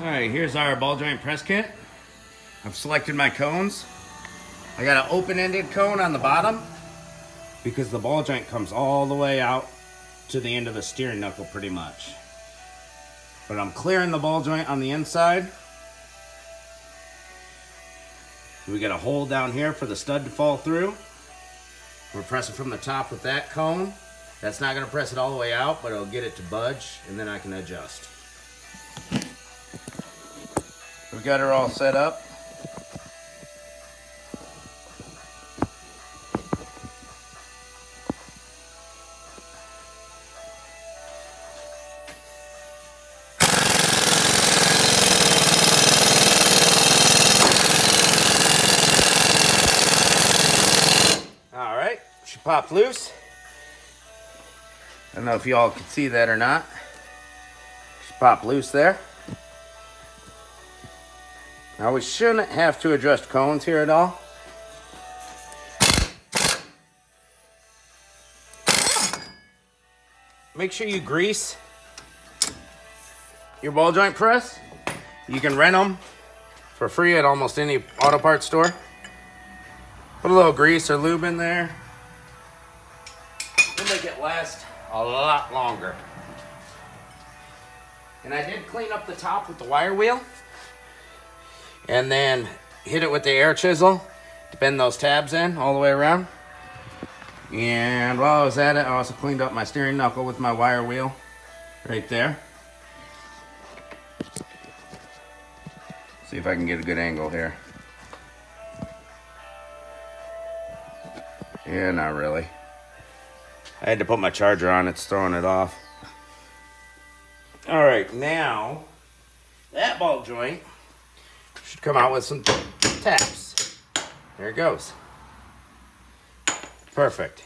Alright, here's our ball joint press kit. I've selected my cones. I got an open-ended cone on the bottom because the ball joint comes all the way out to the end of the steering knuckle pretty much. But I'm clearing the ball joint on the inside. We got a hole down here for the stud to fall through. We're pressing from the top with that cone. That's not going to press it all the way out, but it'll get it to budge, and then I can adjust. We got her all set up. All right, she popped loose. I don't know if you all can see that or not. She popped loose there. Now we shouldn't have to adjust cones here at all. Make sure you grease your ball joint press. You can rent them for free at almost any auto parts store. Put a little grease or lube in there. It'll make it last a lot longer. And I did clean up the top with the wire wheel. And then hit it with the air chisel to bend those tabs in all the way around. And while I was at it, I also cleaned up my steering knuckle with my wire wheel right there. See if I can get a good angle here. Yeah, not really. I had to put my charger on, it's throwing it off. All right, now that ball joint should come out with some taps. There it goes. Perfect.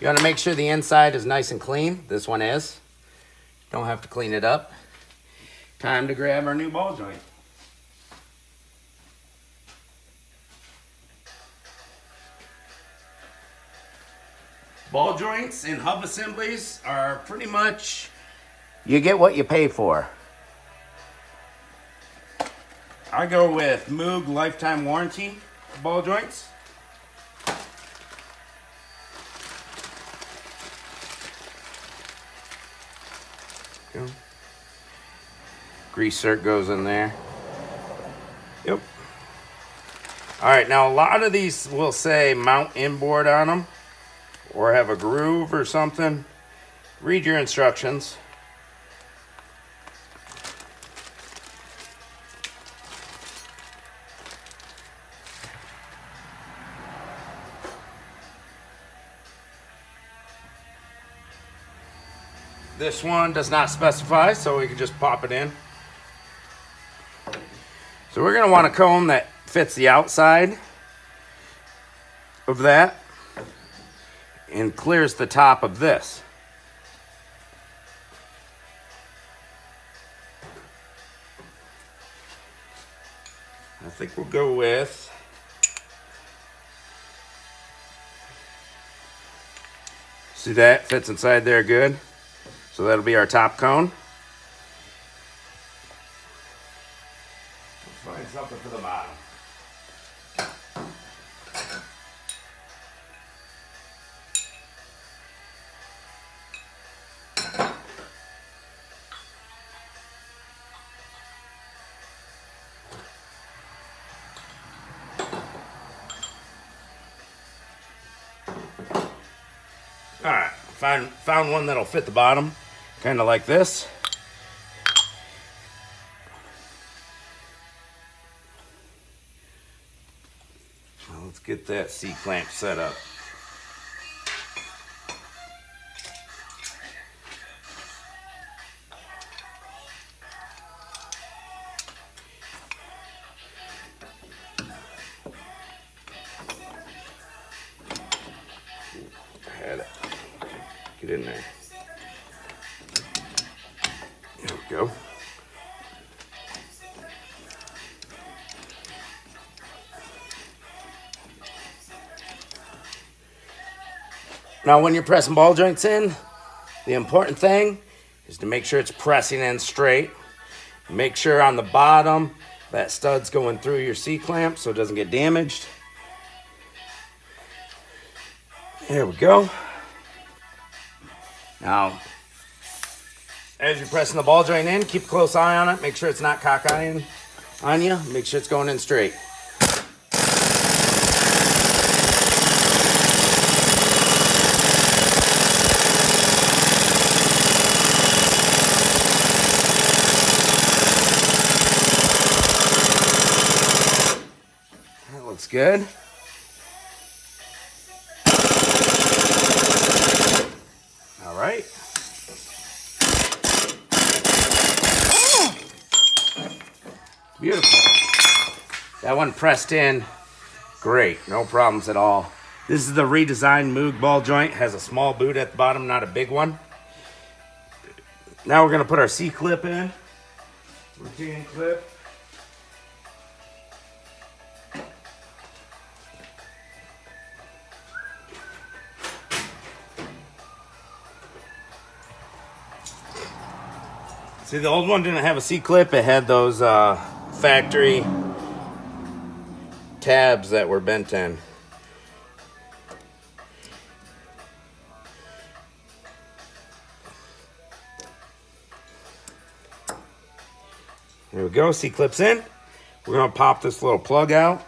You want to make sure the inside is nice and clean. This one is. Don't have to clean it up. Time to grab our new ball joint. Ball joints and hub assemblies are pretty much, you get what you pay for. I go with Moog lifetime warranty ball joints. Go. Grease cert goes in there. Yep. All right, now a lot of these will say mount inboard on them or have a groove or something. Read your instructions. This one does not specify, so we can just pop it in. So we're gonna want a cone that fits the outside of that and clears the top of this. I think we'll go with see that fits inside there good. So that'll be our top cone. Let's find something for the bottom. All right, found one that'll fit the bottom. Kind of like this. Well, let's get that C-clamp set up. Had it. Get in there. There we go. Now when you're pressing ball joints in, the important thing is to make sure it's pressing in straight Make sure on the bottom that stud's going through your C-clamp so it doesn't get damaged. There we go. Now, as you're pressing the ball joint in, keep a close eye on it. Make sure it's not cock-eyeing on you. Make sure it's going in straight. That looks good. All right. Beautiful. That one pressed in great, no problems at all. This is the redesigned Moog ball joint. Has a small boot at the bottom, not a big one. Now we're gonna put our C-clip in. Retaining clip. See, the old one didn't have a C-clip. It had those factory tabs that were bent in. There we go, C-clip's in. We're gonna pop this little plug out.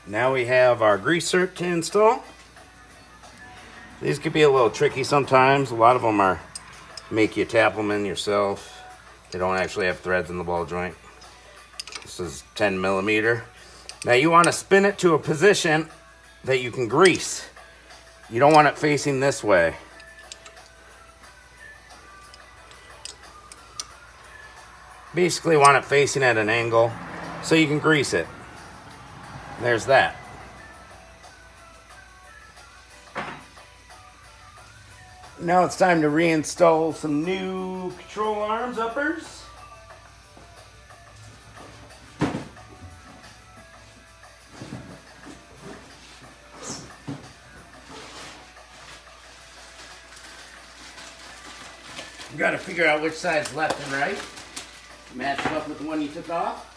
Now we have our grease zerk to install. These could be a little tricky sometimes. A lot of them are make you tap them in yourself. They don't actually have threads in the ball joint. This is 10 millimeter. Now you want to spin it to a position that you can grease. You don't want it facing this way. Basically want it facing at an angle so you can grease it. There's that. Now it's time to reinstall some new control arms uppers. You got to figure out which side's left and right. Match it up with the one you took off.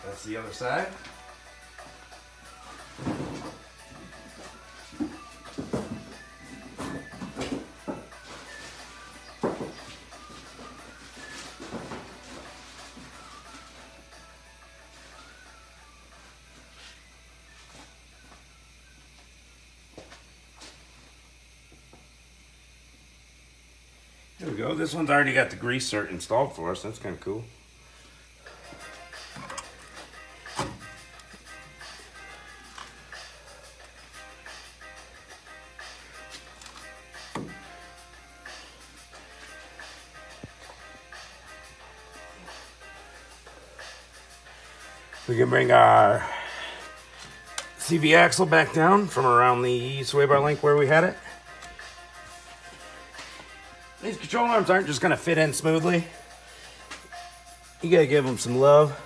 That's the other side. There we go. This one's already got the grease zerk installed for us. That's kind of cool. We can bring our CV axle back down from around the sway bar link where we had it. These control arms aren't just going to fit in smoothly. You got to give them some love.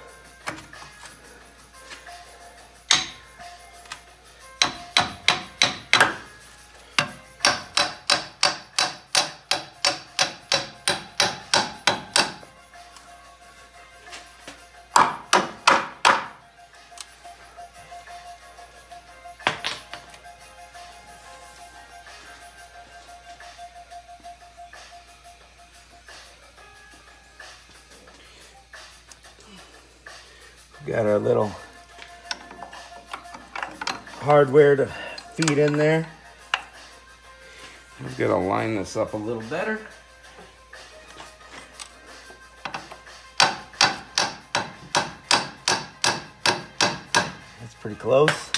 Got our little hardware to feed in there. I'm gonna line this up a little better. That's pretty close.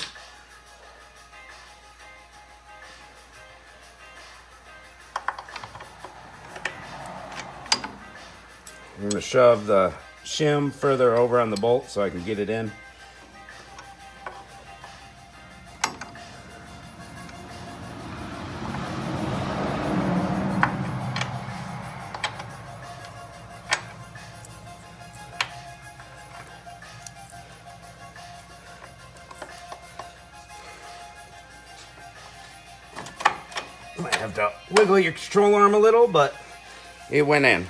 I'm gonna shove the shim further over on the bolt so I can get it in. Might have to wiggle your control arm a little, but it went in.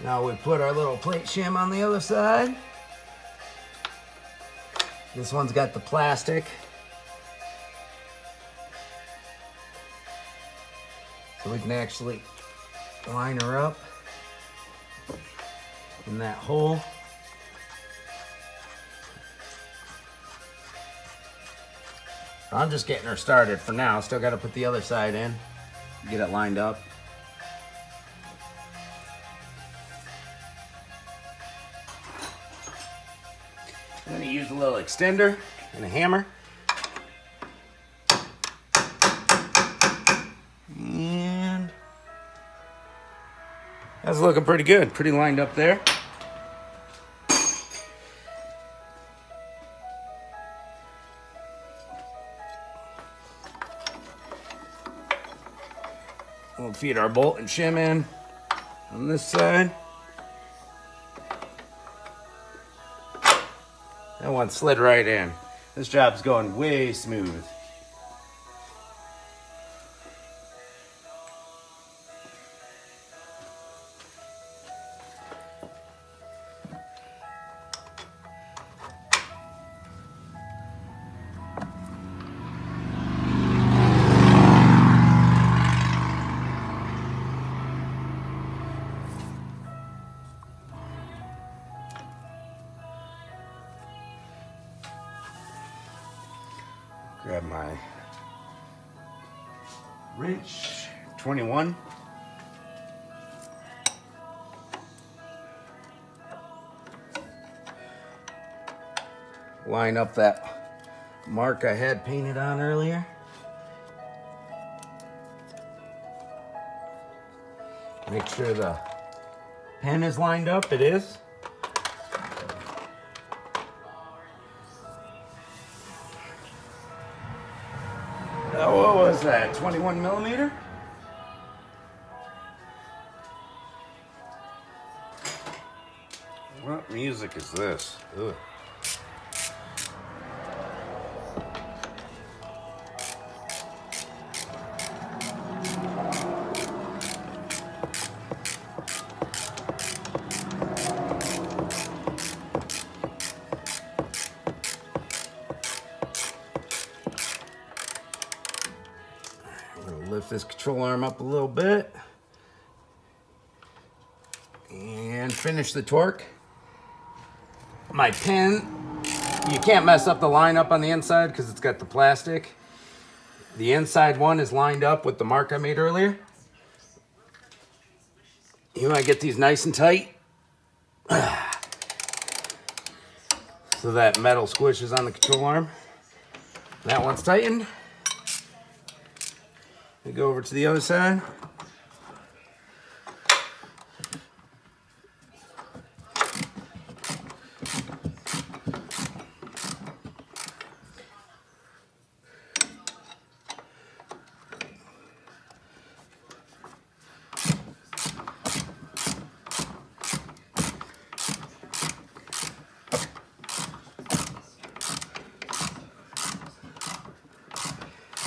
Now we put our little plate shim on the other side. This one's got the plastic. So we can actually line her up in that hole. I'm just getting her started for now. Still got to put the other side in, get it lined up. I'm going to use a little extender and a hammer. And that's looking pretty good, pretty lined up there. We'll feed our bolt and shim in on this side. That one slid right in. This job's going way smooth. Grab my wrench, 21. Line up that mark I had painted on earlier. Make sure the pen is lined up. It is. What was that, 21 millimeter? What music is this? Ugh. Lift this control arm up a little bit and finish the torque. My pin, you can't mess up the line up on the inside because it's got the plastic. The inside one is lined up with the mark I made earlier. You want to get these nice and tight so that metal squishes on the control arm. That one's tightened. We go over to the other side.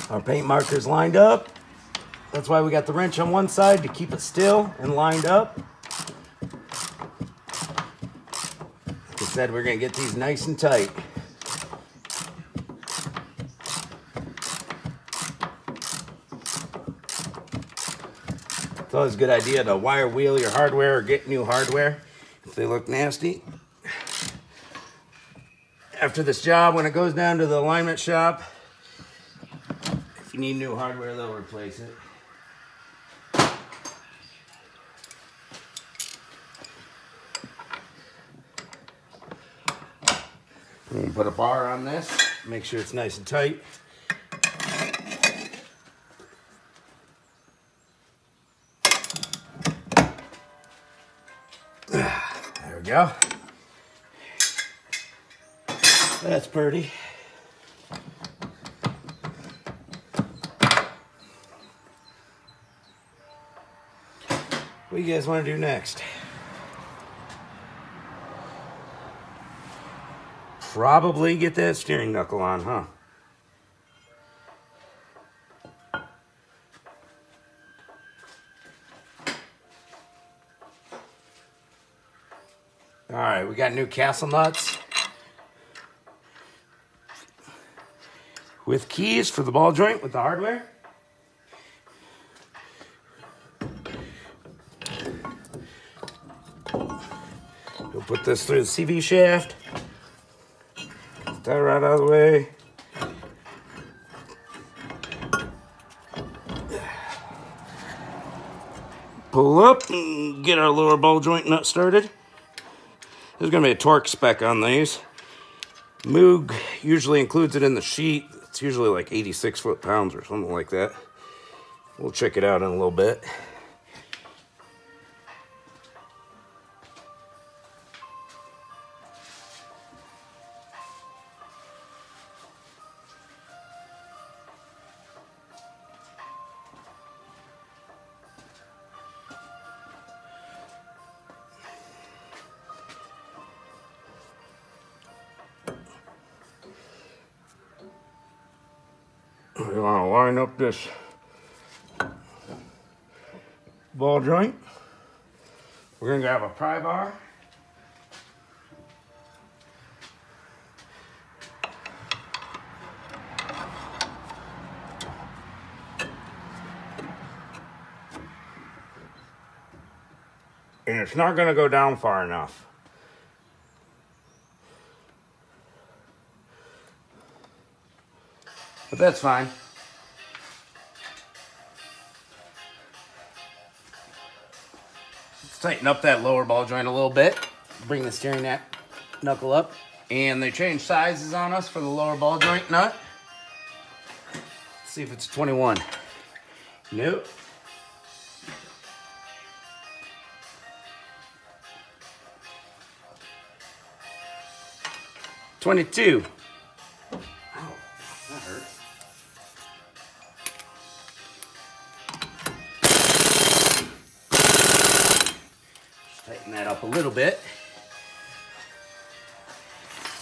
Our paint marker's lined up. That's why we got the wrench on one side, to keep it still and lined up. Like I said, we're gonna get these nice and tight. It's always a good idea to wire wheel your hardware or get new hardware if they look nasty. After this job, when it goes down to the alignment shop, if you need new hardware, they'll replace it. I'm gonna put a bar on this, make sure it's nice and tight. go. That's pretty. What do you guys want to do next? Probably get that steering knuckle on, huh? All right, we got new castle nuts with keys for the ball joint with the hardware. We'll put this through the CV shaft. Get that right out of the way. Pull up and get our lower ball joint nut started. There's going to be a torque spec on these. Moog usually includes it in the sheet. It's usually like 86 foot-pounds or something like that. We'll check it out in a little bit. We want to line up this ball joint. We're going to grab a pry bar. And it's not going to go down far enough. But that's fine. Let's tighten up that lower ball joint a little bit. Bring the steering knuckle up. And they changed sizes on us for the lower ball joint nut. Let's see if it's 21. Nope. $22. Ow, that hurt. Just tighten that up a little bit.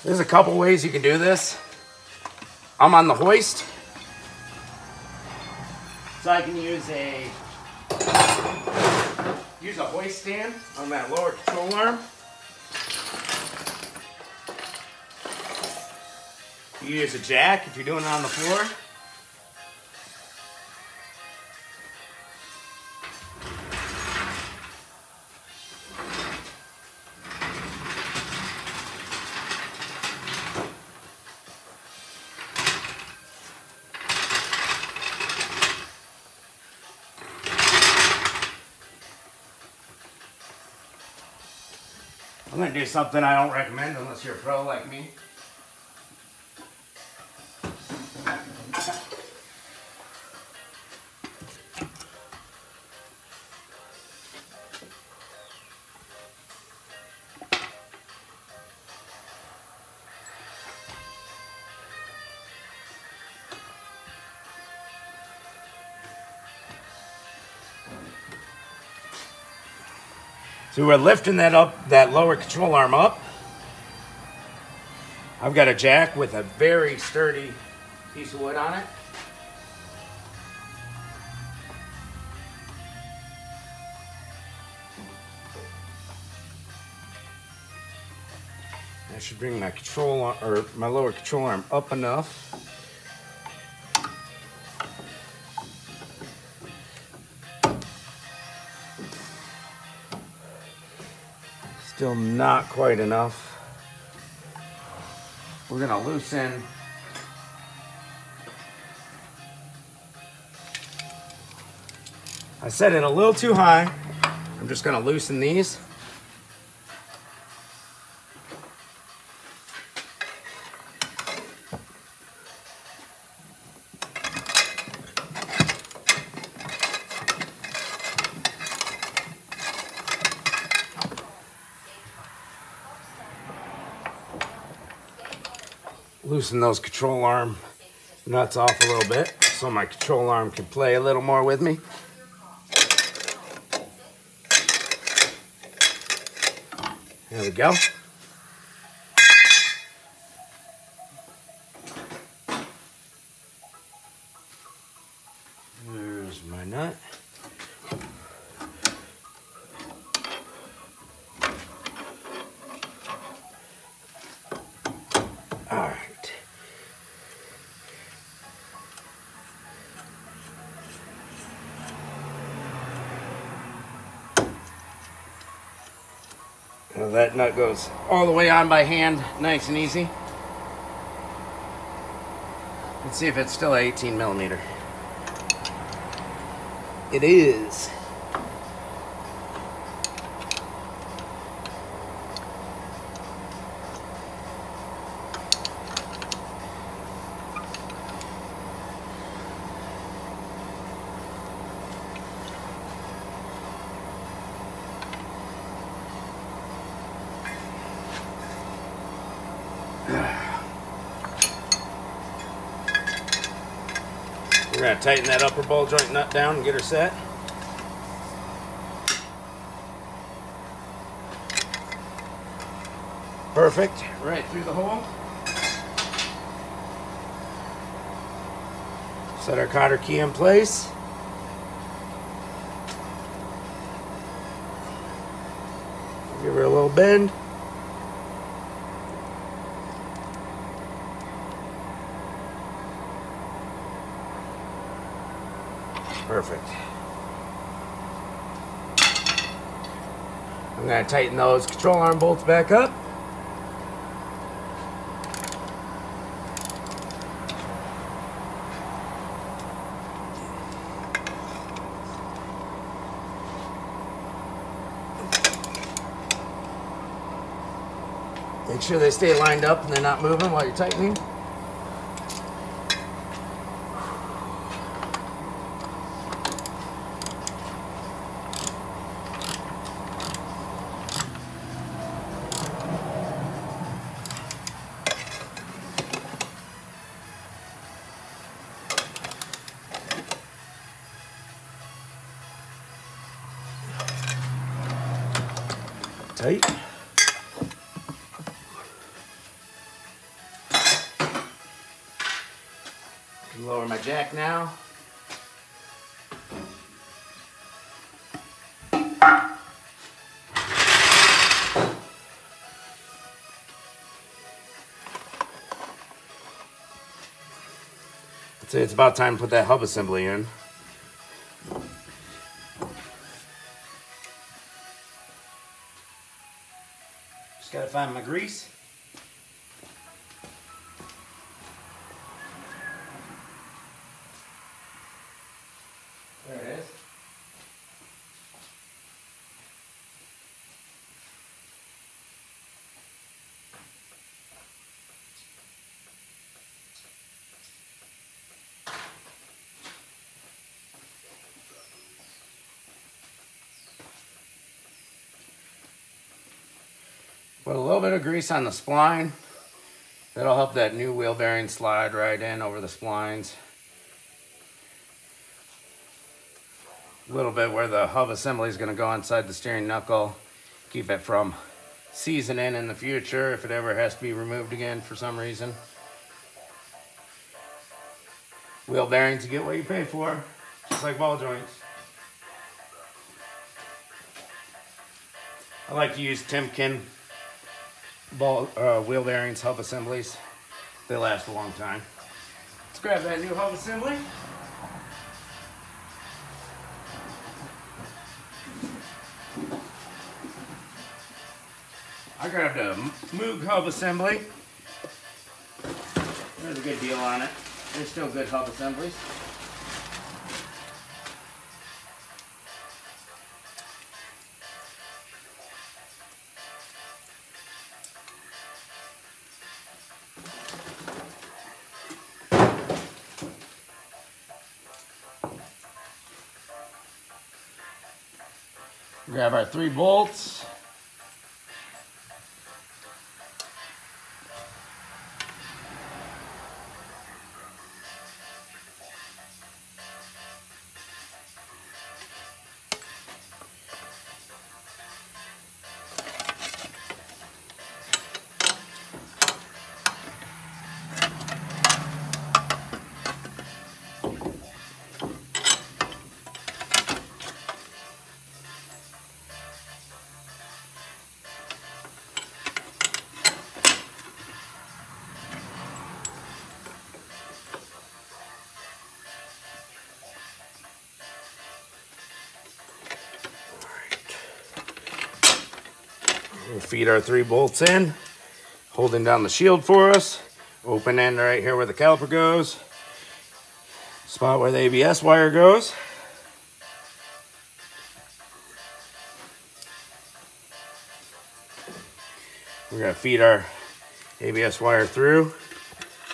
There's a couple ways you can do this. I'm on the hoist, so I can use a hoist stand on that lower control arm. You use a jack if you're doing it on the floor. I'm going to do something I don't recommend unless you're a pro like me. So we're lifting that lower control arm up. I've got a jack with a very sturdy piece of wood on it. I should bring my my lower control arm up enough. Still not quite enough. We're gonna loosen I set it a little too high. I'm just gonna loosen these. loosen those control arm nuts off a little bit so my control arm can play a little more with me. There we go. There's my nut. All right. Now that nut goes all the way on by hand, nice and easy. Let's see if it's still 18 millimeter. It is. We're going to tighten that upper ball joint nut down and get her set. Perfect, right through the hole. Set our cotter key in place. Give her a little bend. Perfect. I'm going to tighten those control arm bolts back up. Make sure they stay lined up and they're not moving while you're tightening. Tight. Lower my jack now. I'd say it's about time to put that hub assembly in. Just gotta find my grease. There it is. Put a little bit of grease on the spline. That'll help that new wheel bearing slide right in over the splines. A little bit where the hub assembly is going to go inside the steering knuckle. Keep it from seizing in the future if it ever has to be removed again for some reason. Wheel bearings, you get what you pay for, just like ball joints. I like to use Timken wheel bearings, hub assemblies. They last a long time. Let's grab that new hub assembly. I grabbed a Moog hub assembly. There's a good deal on it. There's still good hub assemblies. Grab our 3 bolts. We'll feed our 3 bolts in, holding down the shield for us. Open end right here where the caliper goes. Spot where the ABS wire goes. We're going to feed our ABS wire through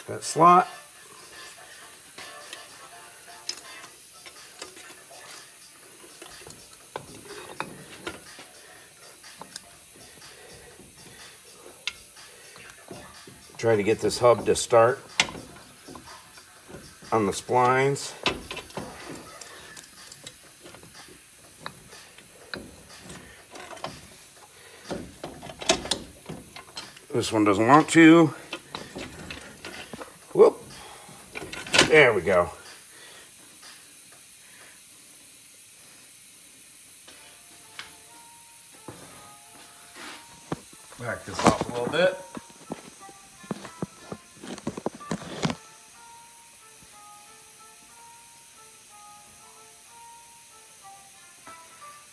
that slot. Try to get this hub to start on the splines. This one doesn't want to. Whoop. There we go. Back this off a little bit.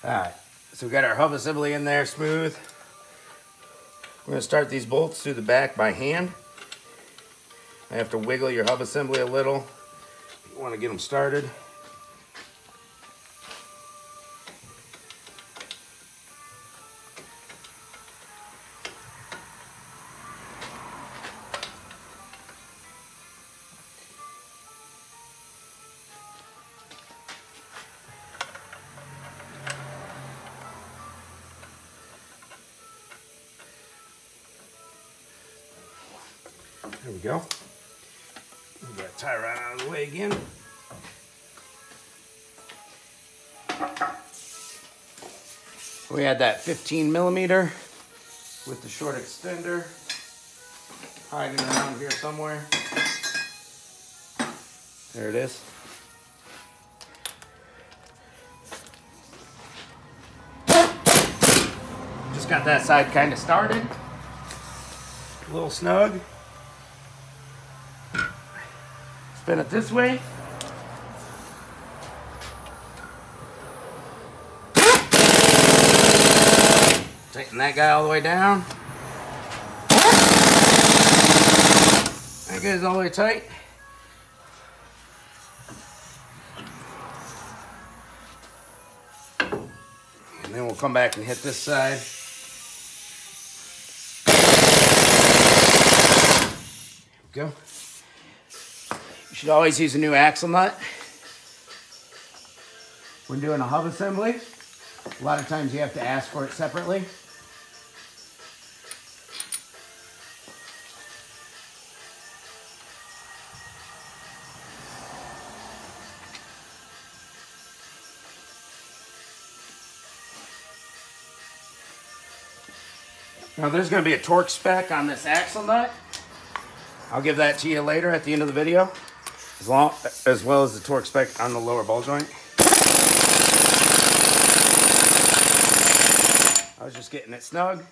Alright, so we got our hub assembly in there smooth. We're going to start these bolts through the back by hand. I have to wiggle your hub assembly a little. You want to get them started. There we go. We got to tie right out of the way again. We had that 15mm with the short extender hiding around here somewhere. There it is. Just got that side kind of started. A little snug. Spin it this way. Tighten that guy all the way down. That guy's all the way tight. And then we'll come back and hit this side. There we go. You should always use a new axle nut when doing a hub assembly. A lot of times you have to ask for it separately. Now there's going to be a torque spec on this axle nut. I'll give that to you later at the end of the video, as well as the torque spec on the lower ball joint. I was just getting it snug.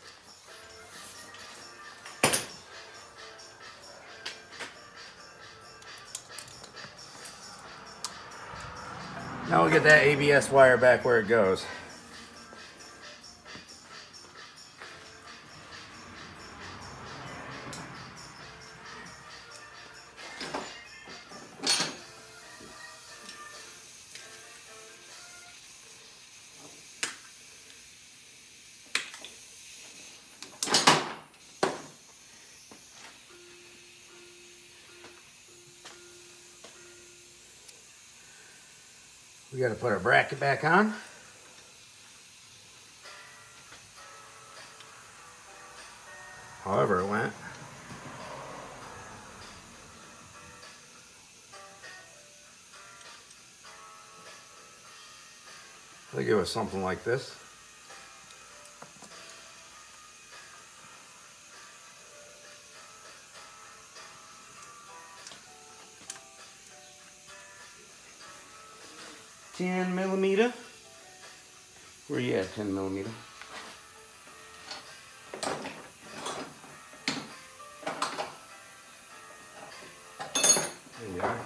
Now we'll get that ABS wire back where it goes. We got to put our bracket back on. However it went. I think it was something like this. $10mm. Where you at, 10mm? There you are.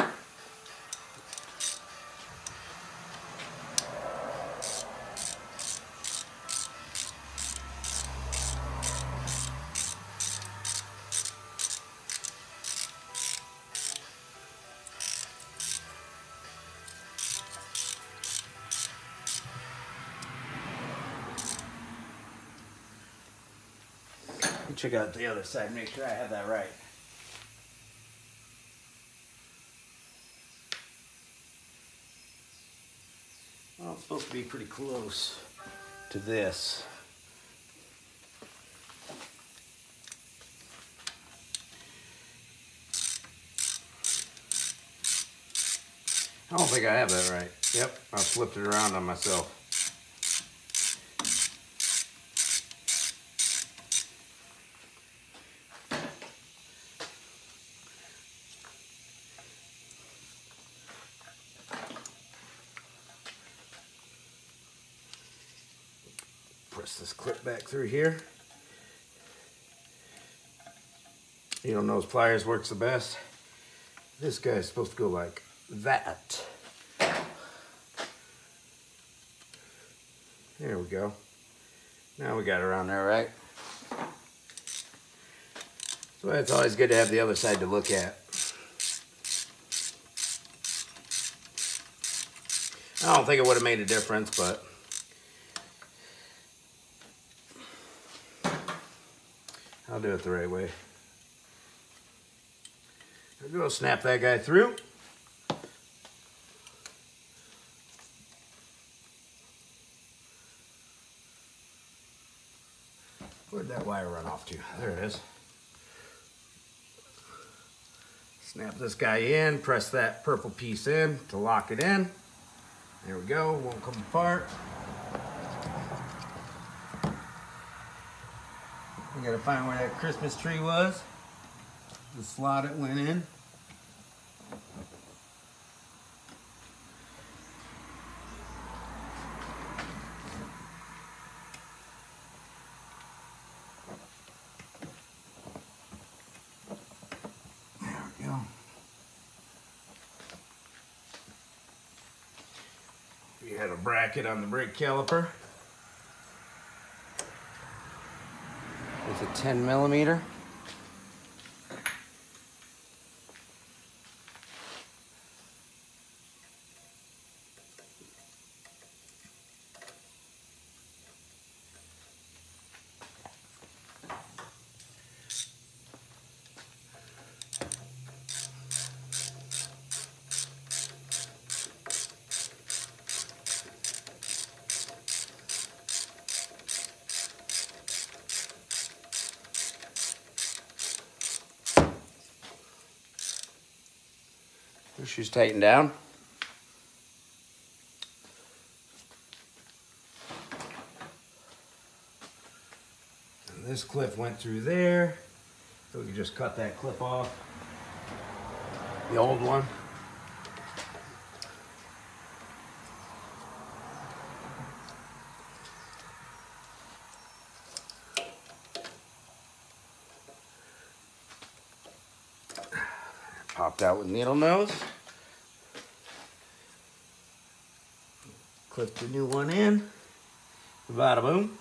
check out the other side, make sure I have that right. Well, it's supposed to be pretty close to this. I don't think I have that right. Yep, I flipped it around on myself. Press this clip back through here. Needle nose pliers works the best. This guy's supposed to go like that. There we go. Now we got it around there, right? So it's always good to have the other side to look at. I don't think it would have made a difference, but I'll do it the right way. There we go, snap that guy through. Where'd that wire run off to? There it is. Snap this guy in, press that purple piece in to lock it in. There we go, won't come apart. We gotta find where that Christmas tree was. The slot it went in. There we go. We had a bracket on the brake caliper. With a 10mm. She's tightened down. And this clip went through there, so we can just cut that clip off. The old one. Popped out with needle nose. Clip the new one in. Bada boom.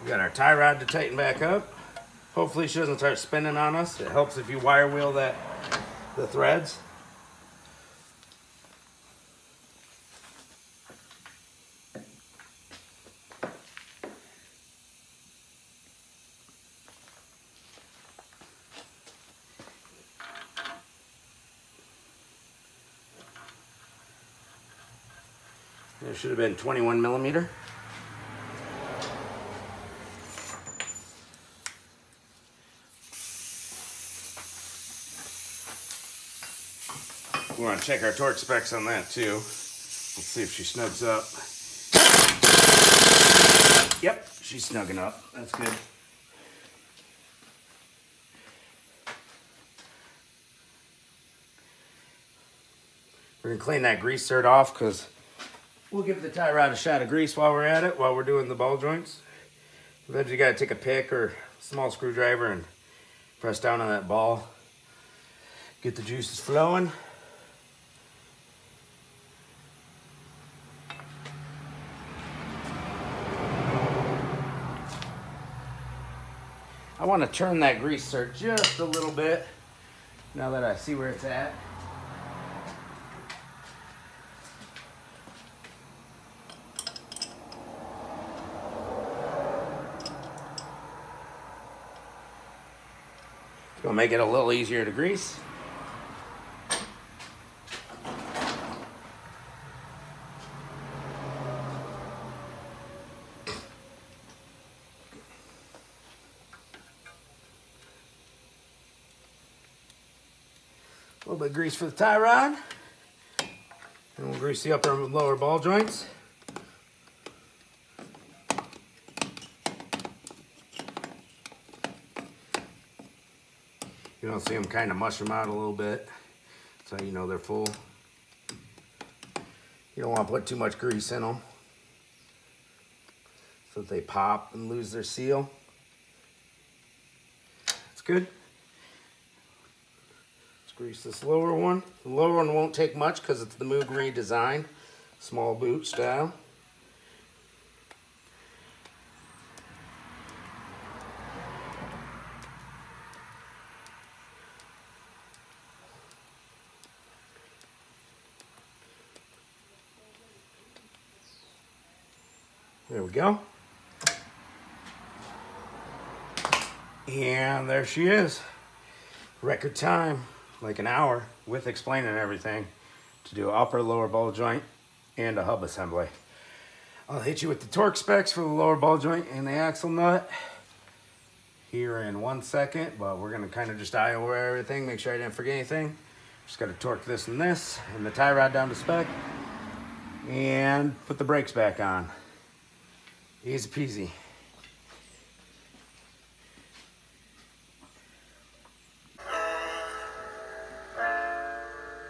We got our tie rod to tighten back up. Hopefully she doesn't start spinning on us. It helps if you wire wheel the threads. It should have been 21mm. We want to check our torque specs on that too. Let's see if she snugs up. Yep, she's snugging up. That's good. We're gonna clean that grease dirt off because we'll give the tie rod a shot of grease while we're at it, while we're doing the ball joints. Sometimes you gotta take a pick or a small screwdriver and press down on that ball. Get the juices flowing. I want to turn that grease dirt just a little bit now that I see where it's at. Gonna make it a little easier to grease. A little bit of grease for the tie rod. And we'll grease the upper and lower ball joints. You don't see them kind of mushroom out a little bit. That's how you know they're full. You don't want to put too much grease in them so that they pop and lose their seal. That's good. Let's grease this lower one. The lower one won't take much because it's the Moog redesign, small boot style. There we go. And there she is. Record time, like an hour, with explaining everything to do upper lower ball joint and a hub assembly. I'll hit you with the torque specs for the lower ball joint and the axle nut here in 1 second, but we're gonna kind of just eye over everything, make sure I didn't forget anything. Just gotta torque this and this, and the tie rod down to spec, and put the brakes back on. Easy peasy.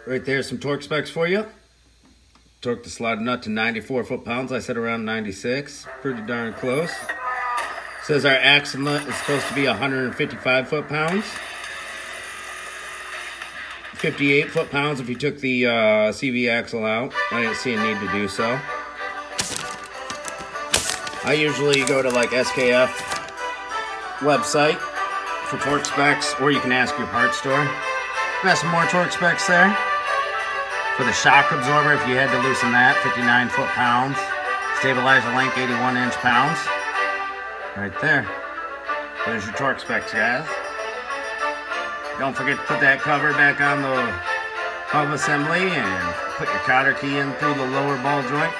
Right there's some torque specs for you. Torque the slotted nut to 94 foot-pounds. I said around 96. Pretty darn close. Says our axle nut is supposed to be 155 foot-pounds. 58 foot-pounds if you took the CV axle out. I didn't see a need to do so. I usually go to like SKF website for torque specs, or you can ask your parts store. Got some more torque specs there. For the shock absorber, if you had to loosen that, 59 foot-pounds. Stabilizer length, 81 inch-pounds. Right there. There's your torque specs, guys. Don't forget to put that cover back on the hub assembly and put your cotter key in through the lower ball joint.